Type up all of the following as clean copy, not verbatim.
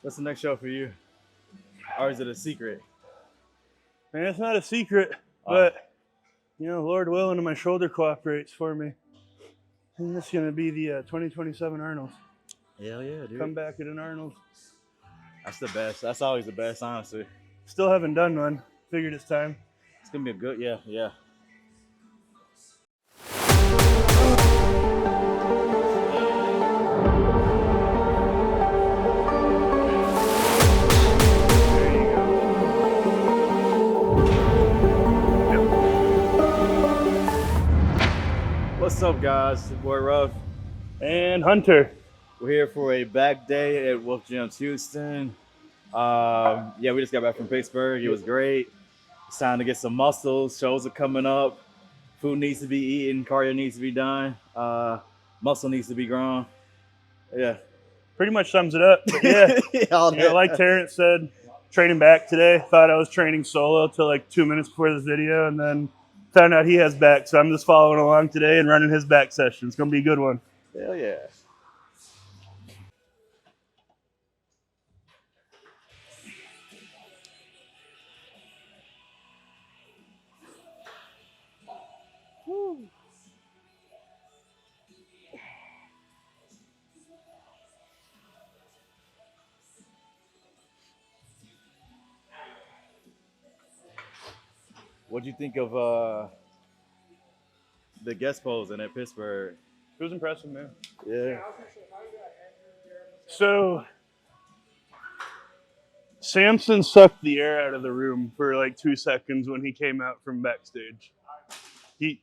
What's the next show for you? Or is it a secret? Man, it's not a secret, but you know, Lord willing, and my shoulder cooperates for me. And this is gonna be the 2027 Arnold. Hell yeah, dude. Come back at an Arnold. That's the best. That's always the best, honestly. Still haven't done one. Figured it's time. It's gonna be a good, yeah. What's up, guys? It's your boy Ruff. And Hunter. We're here for a back day at Wolf Gyms Houston. We just got back from Pittsburgh. It was great. It's time to get some muscles. Shows are coming up. Food needs to be eaten. Cardio needs to be done. Muscle needs to be grown. Yeah. Pretty much sums it up. But yeah, like Terrence said, training back today. Thought I was training solo till like 2 minutes before this video, and then found out he has back. So I'm just following along today and running his back session. It's gonna be a good one. Hell yeah. What'd you think of the guest posing at Pittsburgh? It was impressive, man. Yeah. So Samson sucked the air out of the room for like 2 seconds when he came out from backstage. He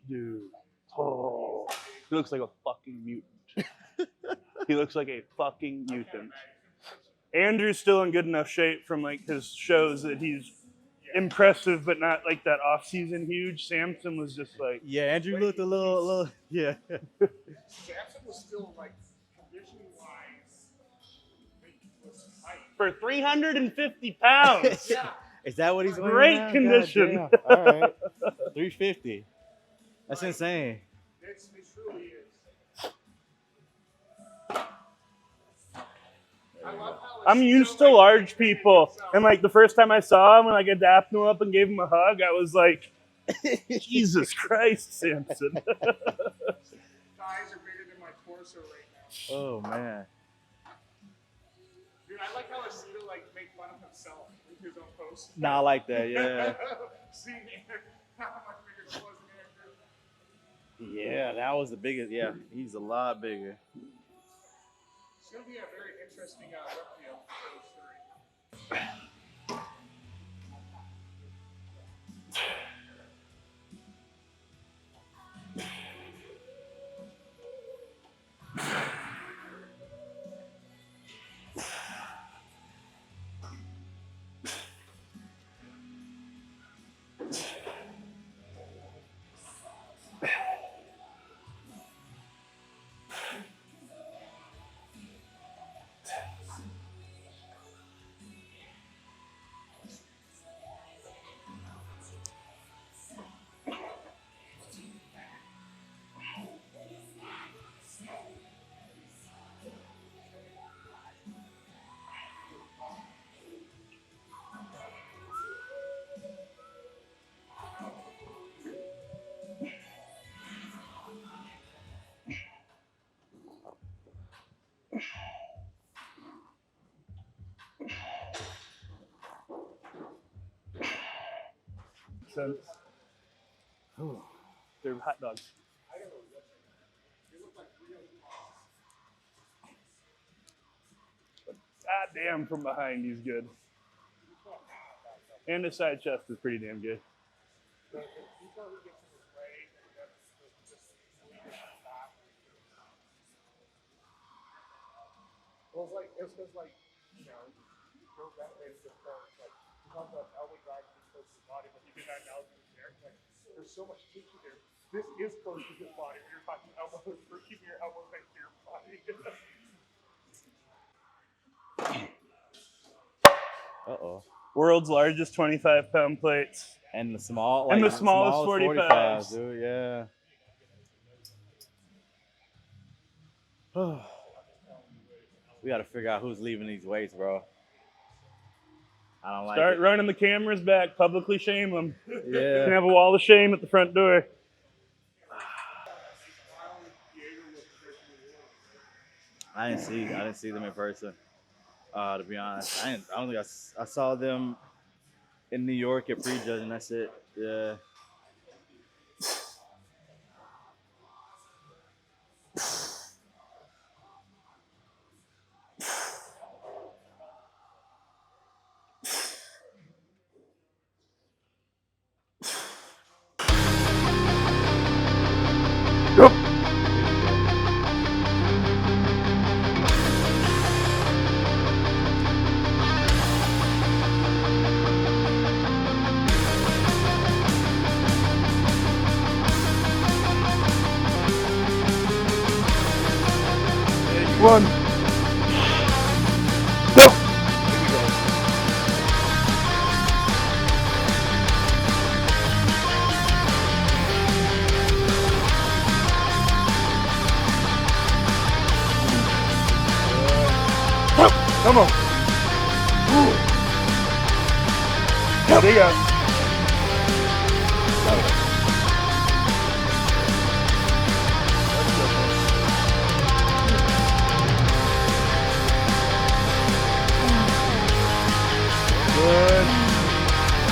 looks like a fucking mutant. He looks like a fucking mutant. Andrew's still in good enough shape from like his shows that he's impressive, but not like that off-season huge. Samson was just like, Yeah, Andrew looked a little, yeah. Samson was still like conditioning-wise. for 350 pounds. Yeah. Is that what he's wearing Great now? condition. God damn. All right. 350. That's insane. It truly is. I love how I'm used to large people, and like the first time I saw him, when I dapped him up and gave him a hug, I was like, Jesus Christ, Samson. thighs are bigger than my torso right now. Oh man. Dude, I like how Asita like make fun of himself with his own post. Nah, I like that. Yeah. See, how much bigger he was than Andrew. Yeah, that was the biggest. Yeah, he's a lot bigger. It's gonna be a very interesting rep field for those three. Sense. They're hot dogs. God damn, from behind he's good. And his side chest is pretty damn good. Well, it's because, like, you know, go that way to the front. Like, you talk about elbow drive being close to the body, but you get that now there. Like, there's so much tissue there. This is close to his body. When you're talking elbows, for keeping your elbows next to your body. Uh-oh. World's largest 25-pound plates. And the small, And the smallest 45s. dude. Yeah. We got to figure out who's leaving these weights, bro. I don't like Start it. running the cameras back. Publicly shame them. You can Yeah. have a wall of shame at the front door. I didn't see them in person. To be honest, I don't think I saw them in New York at prejudge, and that's it. Yeah. One. Go. Come on. Yeah, they got. Good.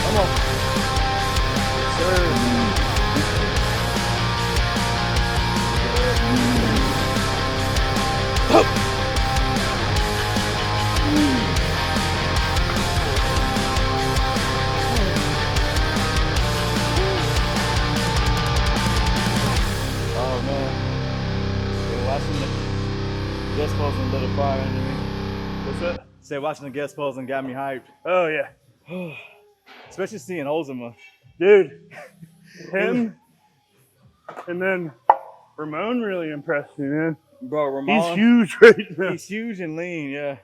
Come on. Sir. Oh man. Yeah, watching the guest posing lit a fire under me. What's that? Say watching the guest posing got me hyped. Oh yeah, Especially seeing Ozema. dude. Him and then Ramon really impressed me, man. Bro, He's Ramon. huge right now. He's huge and lean, yeah.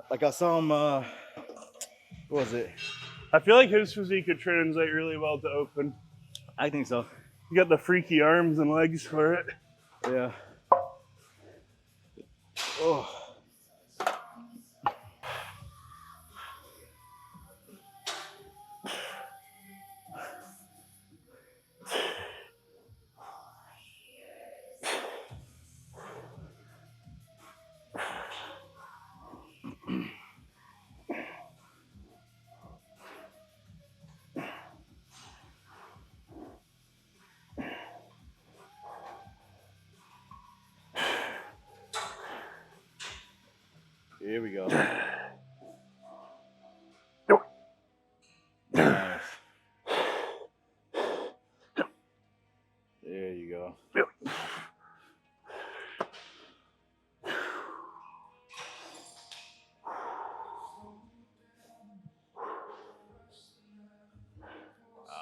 Like I saw him what was it? I feel like his physique could translate really well to open. I think so. You got the freaky arms and legs for it. Yeah. Oh. Here we go. Nice. There you go. I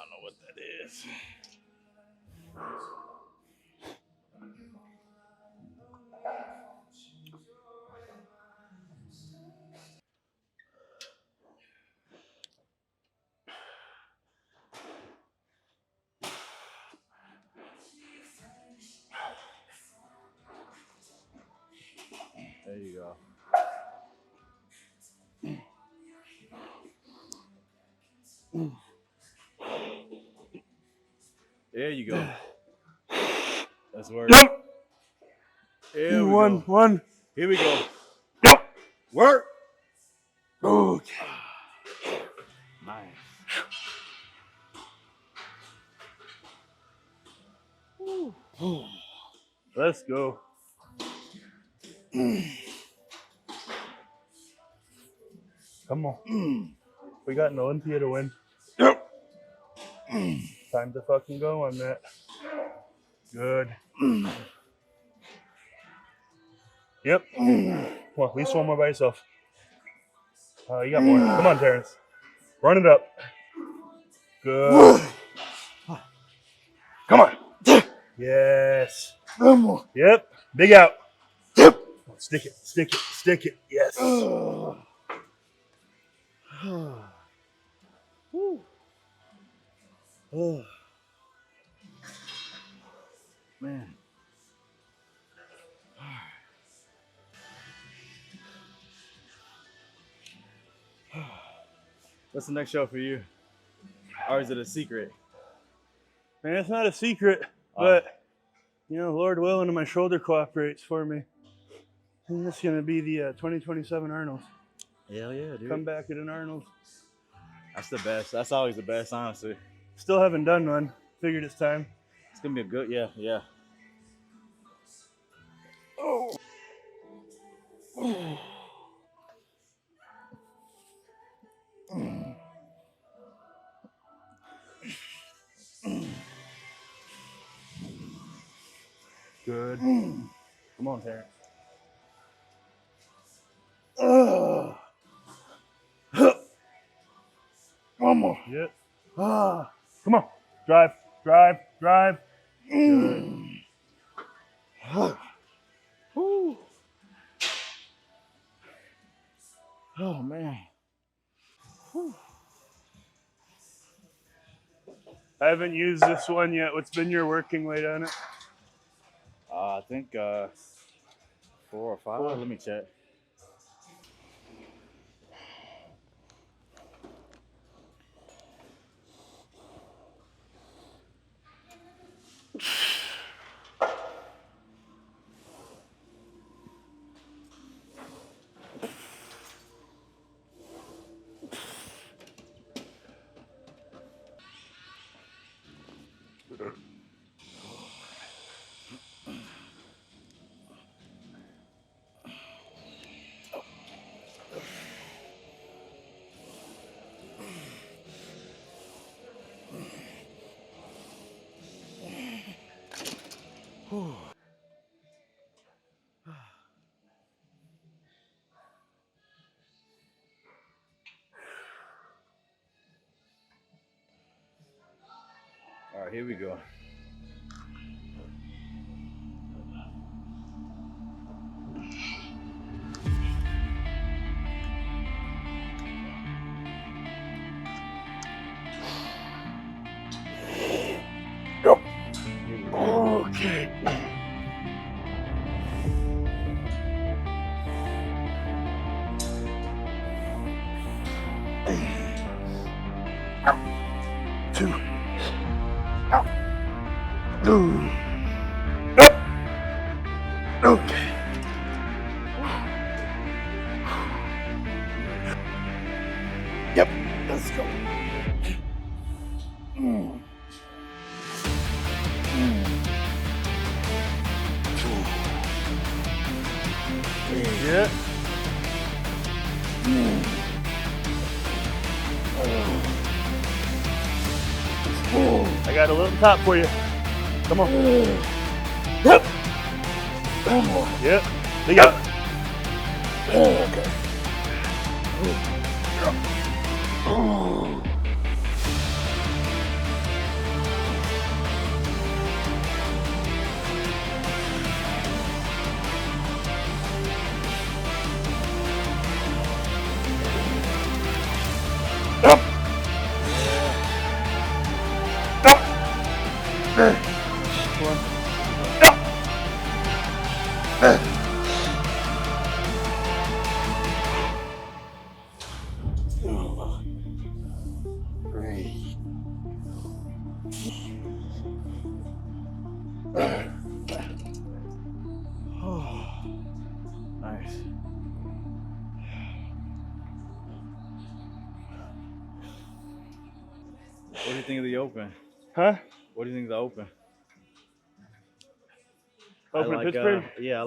don't know what that is. There you go. There you go. That's work. Yep. Here we One. go. Here we go. Yep. Work. Okay. Nice. Let's go. Come on. We got an Olympia to win. Yep. Time to fucking go on that. Good. Yep. Well, at least one more by yourself. You got more. Come on, Terrence. Run it up. Good. Come on. Yes. Yep. Big out. Yep. Stick it. Stick it. Stick it. Yes. Man. What's the next show for you? Or is it a secret? Man, it's not a secret, but Lord willing, and my shoulder cooperates for me. And it's gonna be the 2027 Arnold. Hell yeah, dude. Come back at an Arnold. That's the best. That's always the best, honestly. Still haven't done one. Figured it's time. It's gonna be a good, yeah. Oh. Good. Come on, Terrence. One more. Yep. Come on. Drive. Good. Oh man. I haven't used this one yet. What's been your working weight on it? I think 4 or 5. Let me check. All right, here we go. Yep. Okay. Two. Okay. Yep. Let's go. Yeah. I got a little top for you. Come on. Yep. Yep. They got it. Okay. Up. Up. One. Up. Great. Nice. What do you think of the open? Huh? What do you think of the open? Open I in Pittsburgh? Yeah,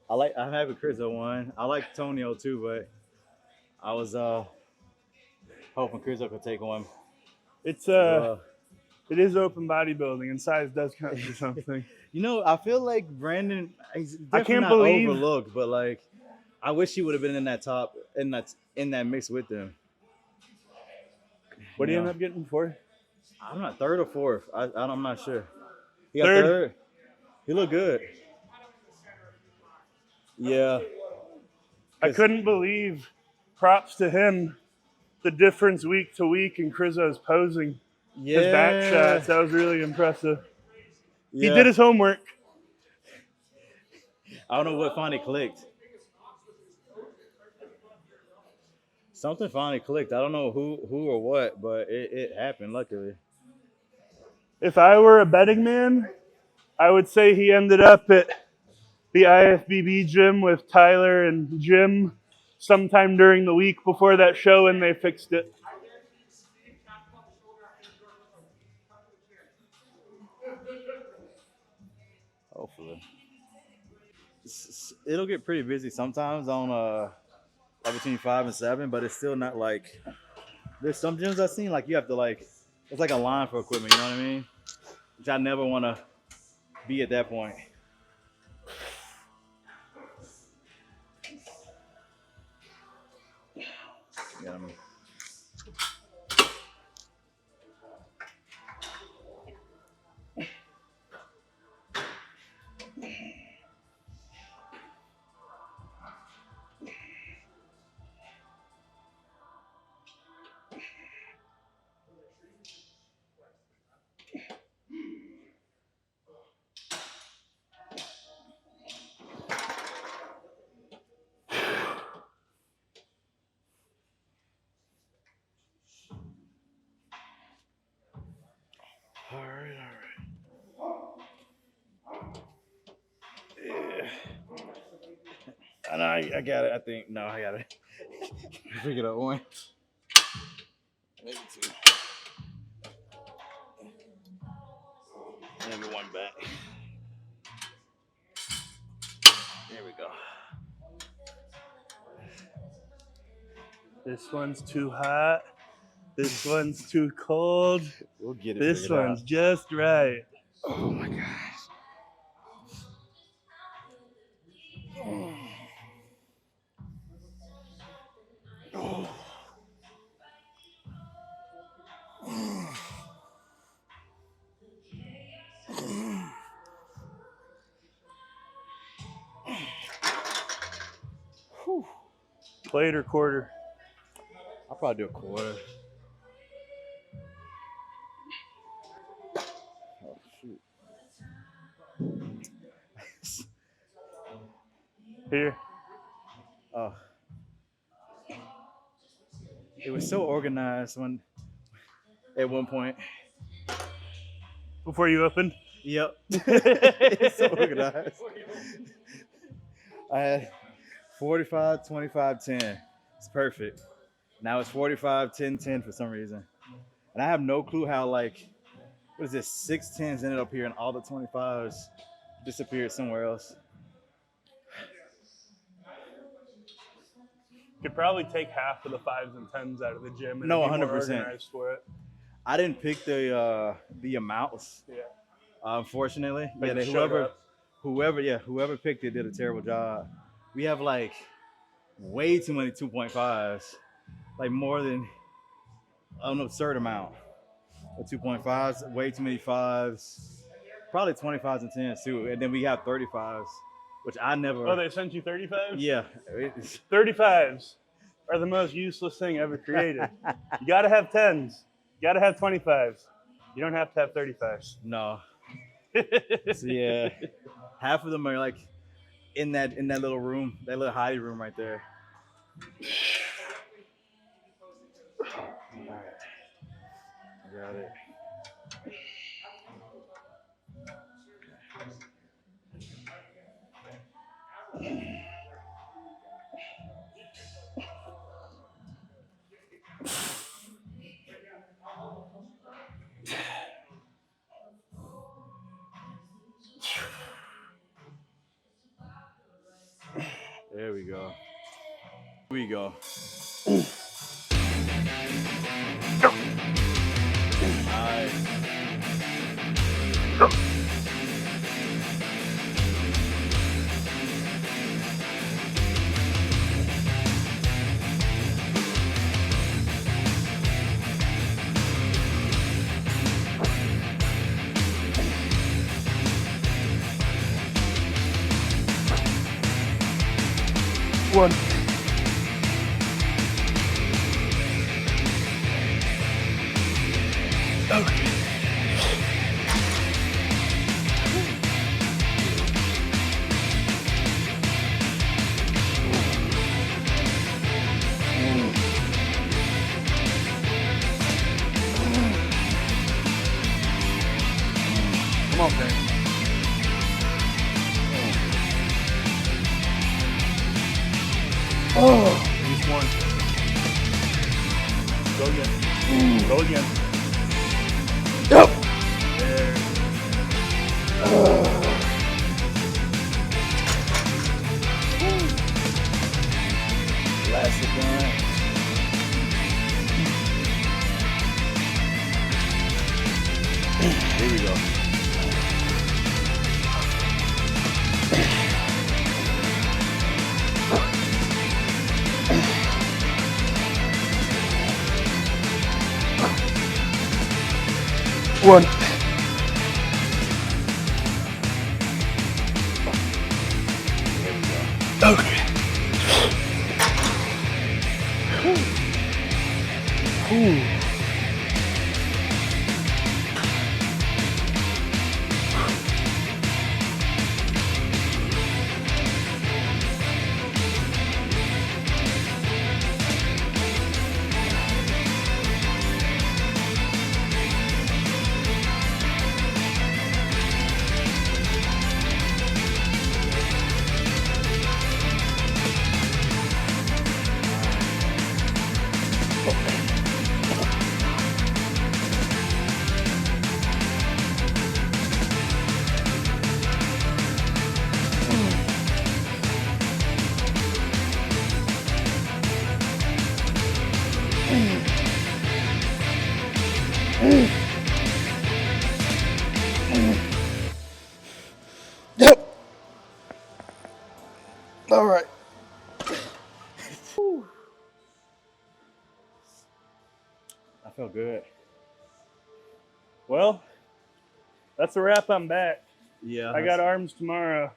I'm happy Chris won. I like Tonio too, but I was hoping Chris could take one. It's it is open bodybuilding, and size does count for something. I feel like Brandon, he's definitely I can't not believe overlooked, but like I wish he would have been in that top in that mix with them. What do you end up getting for? I'm not third or fourth. I'm not sure. He got Third. third. He looked good. Yeah. I couldn't believe. Props to him. The difference week to week in Crizzo's posing. Yeah. His back shots. That was really impressive. Yeah. He did his homework. I don't know what finally clicked. Something finally clicked. I don't know who or what, but it happened. Luckily. If I were a betting man, I would say he ended up at the IFBB gym with Tyler and Jim sometime during the week before that show, and they fixed it. Hopefully, it'll get pretty busy sometimes on like between 5 and 7, but it's still not like there's some gyms I've seen like you have to like it's like a line for equipment. You know what I mean? Which I never want to be at that point. Yeah, all right. Yeah. I know I got it. I think no, I got it. Pick it up one. Maybe two. Maybe one back. There we go. This one's too hot. This one's too cold. We'll get it. This one's just right. Oh my gosh. Oh. Plate or quarter? I'll probably do a quarter. Oh shoot. Here. Oh. It was so organized when at one point. Before you opened? Yep. It's so organized. I had 45, 25, 10. It's perfect. Now it's 45, 10, 10 for some reason. And I have no clue how, like, what is this? 6 10s ended up here and all the 25s disappeared somewhere else. Could probably take half of the 5s and 10s out of the gym and No, be more 100%. organized for it. I didn't pick the amounts. Yeah. Unfortunately. But Yeah, you showed up. whoever picked it did a terrible job. We have like way too many 2.5s. Like more than an absurd amount of 2.5s, way too many 5s. Probably 25s and 10s too. And then we have 35s, which I never. Oh, they sent you 35s? Yeah. 35s are the most useless thing ever created. You got to have 10s. You got to have 25s. You don't have to have 35s. No. So yeah, half of them are like in that little room, that little hidey room right there. All right. I got it. There we go. Here we go. Nice. One. Okay. At least one. Go again. Go again. Yep. There. Last again. Here we go. One. Okay. Ooh. Yep. All right. I feel good. Well, that's a wrap. I'm back. Yeah. I got arms tomorrow.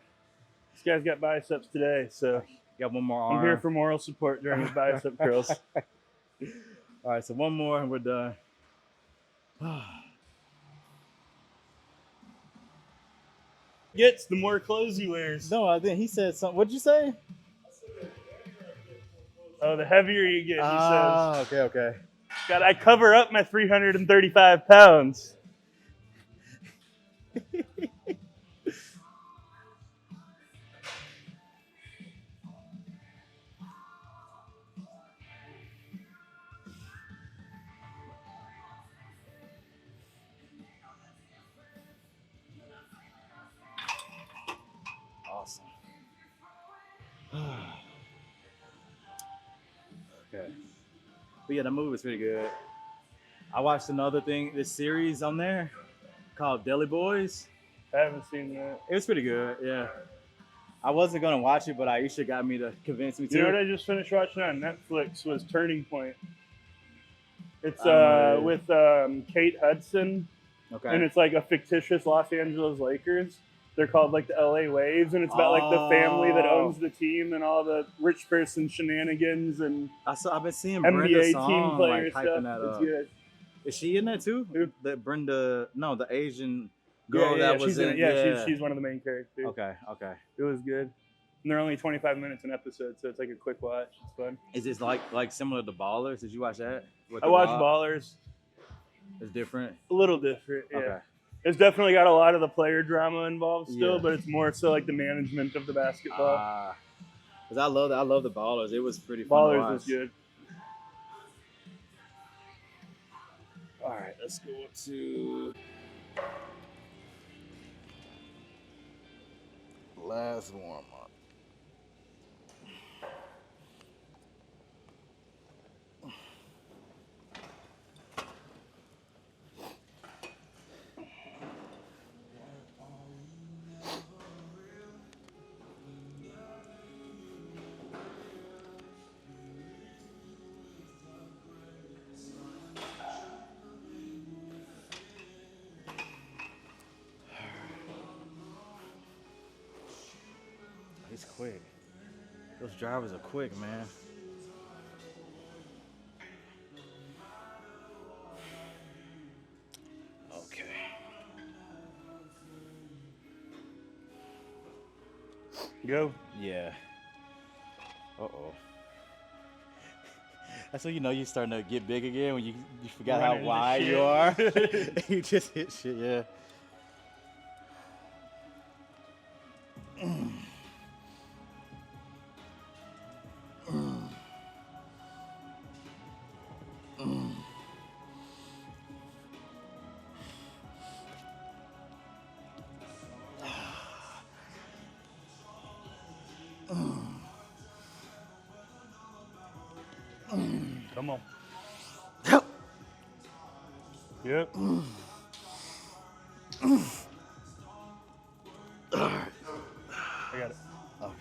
This guy's got biceps today, so got one more arm. I'm here for moral support during his bicep curls. All right, so one more and we're done. Gets the more clothes he wears. No, I think he said something. What'd you say? Oh, the heavier you get, he says. Okay. God, I cover up my 335 pounds. Awesome. Okay. But yeah, the movie was pretty good. I watched another thing, this series on there called Deli Boys. I haven't seen that. It was pretty good, yeah. I wasn't gonna watch it, but Aisha got me to convince me to. You know what I just finished watching on Netflix was Turning Point. It's with Kate Hudson, Okay. and it's like a fictitious Los Angeles Lakers. They're called like the LA Waves, and it's about like the family that owns the team and all the rich person shenanigans and I've been seeing NBA Brenda's team song, player like, stuff. hyping that It's up. good. Is she in that too? Who? That Brenda? No, the Asian girl Yeah, that was she's in it. Yeah, She's one of the main characters. Okay. It was good. And they're only 25 minutes an episode, so it's like a quick watch. It's fun. Is this like similar to Ballers? Did you watch that? I watched Ballers. It's different. A little different, yeah. Okay. It's definitely got a lot of the player drama involved still, Yeah. but it's more so like the management of the basketball. Because I love the Ballers. It was pretty fun to Ballers watch. was good. All right, let's go to last warm up. He's quick. Those drivers are quick, man. Okay. Go. Yeah. Uh-oh. That's when you know you're starting to get big again, when you forgot Run how into wide shit. you are. You just hit shit, yeah. Come on. Yep. I got it. Okay.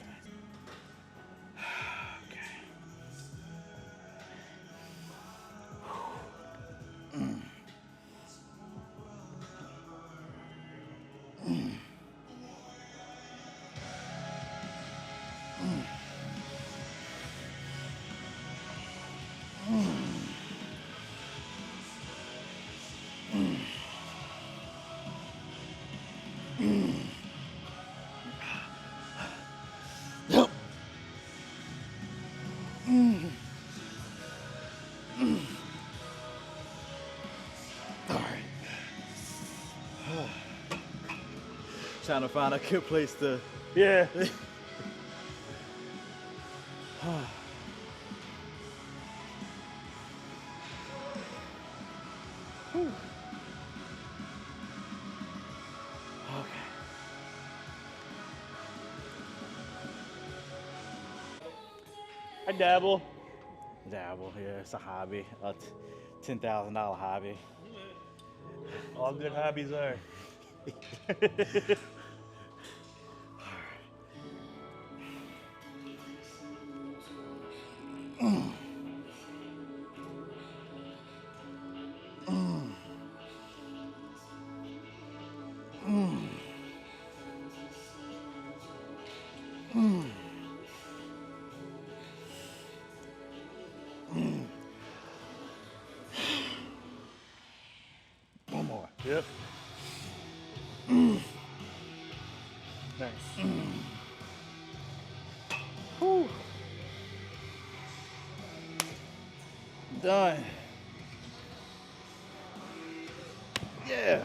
All right. Trying to find a good place to. Yeah. Okay. I dabble. Dabble. Yeah, it's a hobby. A $10,000 hobby. All good hobbies are. One more. Yep. Nice. Whew. Done. Yeah.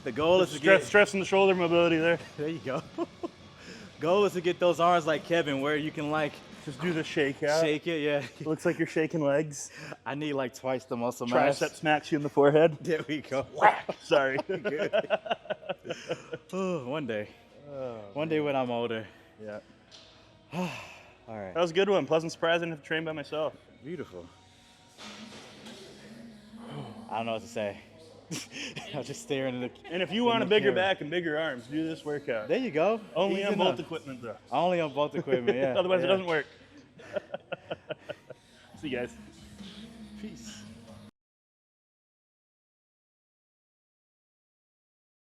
The goal is to get. Stressing the shoulder mobility there. There you go. Goal is to get those arms like Kevin, where you can like Just do the shake out. shake it. Yeah. Looks like you're shaking legs. I need like twice the muscle mass. Tricep smacks you in the forehead. There we go. Sorry. Good. Oh, one day. One day when I'm older. Yeah. All right. That was a good one. Pleasant surprise. I didn't have to train by myself. Beautiful. I don't know what to say. I was just staring at the. And if you want a bigger camera. back and bigger arms, do this workout. There you go. Only Easy on enough. both equipment though. Only on both equipment. Yeah. Otherwise yeah. it doesn't work. See you guys. Peace.